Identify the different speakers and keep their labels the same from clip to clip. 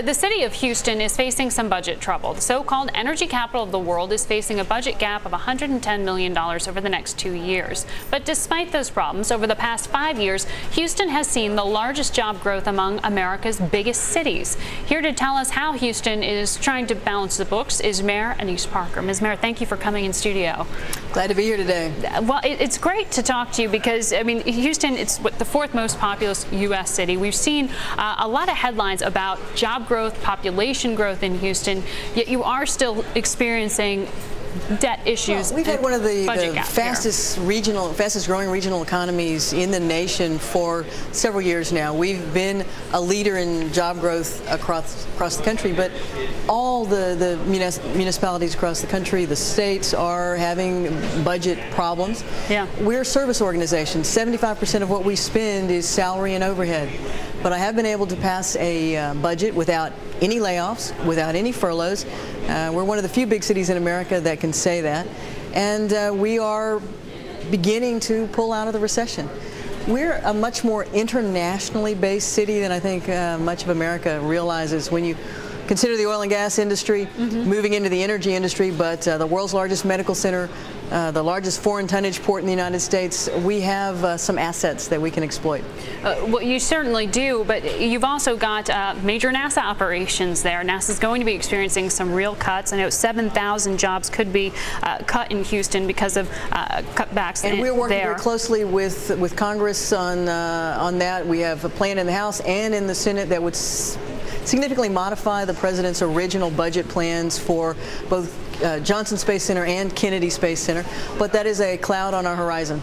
Speaker 1: The city of Houston is facing some budget trouble. The so-called energy capital of the world is facing a budget gap of $110 million over the next 2 years. But despite those problems, over the past 5 years, Houston has seen the largest job growth among America's biggest cities. Here to tell us how Houston is trying to balance the books is Mayor Annise Parker. Ms. Mayor, thank you for coming in studio.
Speaker 2: Glad to be here today.
Speaker 1: Well, it's great to talk to you because, I mean, Houston, it's the fourth most populous U.S. city. We've seen a lot of headlines about job growth, population growth in Houston, yet you are still experiencing debt issues.
Speaker 2: Well, we've had one of the fastest growing regional economies in the nation for several years now. We've been a leader in job growth across the country, but all the municipalities across the country, the states, are having budget problems.
Speaker 1: Yeah.
Speaker 2: We're a service organization. 75% of what we spend is salary and overhead. But I have been able to pass a budget without any layoffs, without any furloughs. We're one of the few big cities in America that can say that. And we are beginning to pull out of the recession. We're a much more internationally based city than I think much of America realizes when you consider the oil and gas industry, moving into the energy industry, but the world's largest medical center, the largest foreign tonnage port in the United States. We have some assets that we can exploit.
Speaker 1: Well, you certainly do, but you've also got major NASA operations there. NASA's going to be experiencing some real cuts. I know 7,000 jobs could be cut in Houston because of cutbacks there.
Speaker 2: And we're working very closely with Congress on that. We have a plan in the House and in the Senate that would significantly modify the president's original budget plans for both Johnson Space Center and Kennedy Space Center, but that is a cloud on our horizon.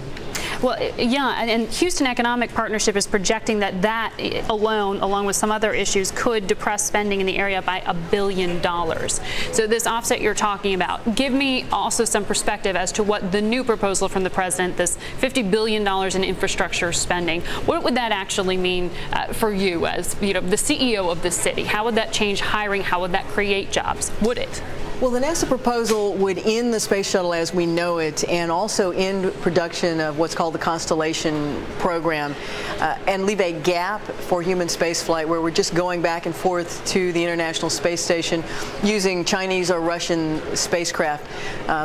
Speaker 1: Well, yeah, and Houston Economic Partnership is projecting that alone, along with some other issues, could depress spending in the area by $1 billion. So this offset you're talking about, give me also some perspective as to what the new proposal from the president, this $50 billion in infrastructure spending, what would that actually mean for you as the CEO of the city? How would that change hiring? How would that create jobs? Would it?
Speaker 2: Well, the NASA proposal would end the space shuttle as we know it and also end production of what's called the Constellation program and leave a gap for human spaceflight where we're just going back and forth to the International Space Station using Chinese or Russian spacecraft.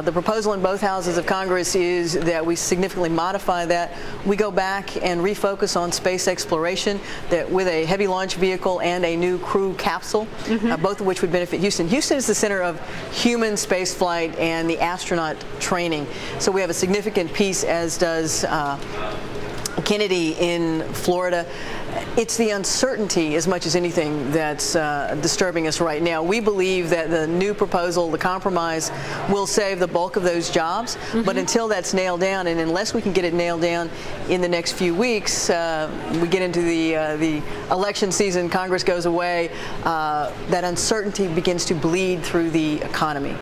Speaker 2: The proposal in both houses of Congress is that we significantly modify that. We go back and refocus on space exploration with a heavy launch vehicle and a new crew capsule, both of which would benefit Houston. Houston is the center of human spaceflight and the astronaut training. So we have a significant piece, as does Kennedy in Florida. It's the uncertainty as much as anything that's disturbing us right now. We believe that the new proposal, the compromise, will save the bulk of those jobs. But until that's nailed down, and unless we can get it nailed down in the next few weeks, we get into the election season, Congress goes away, that uncertainty begins to bleed through the economy.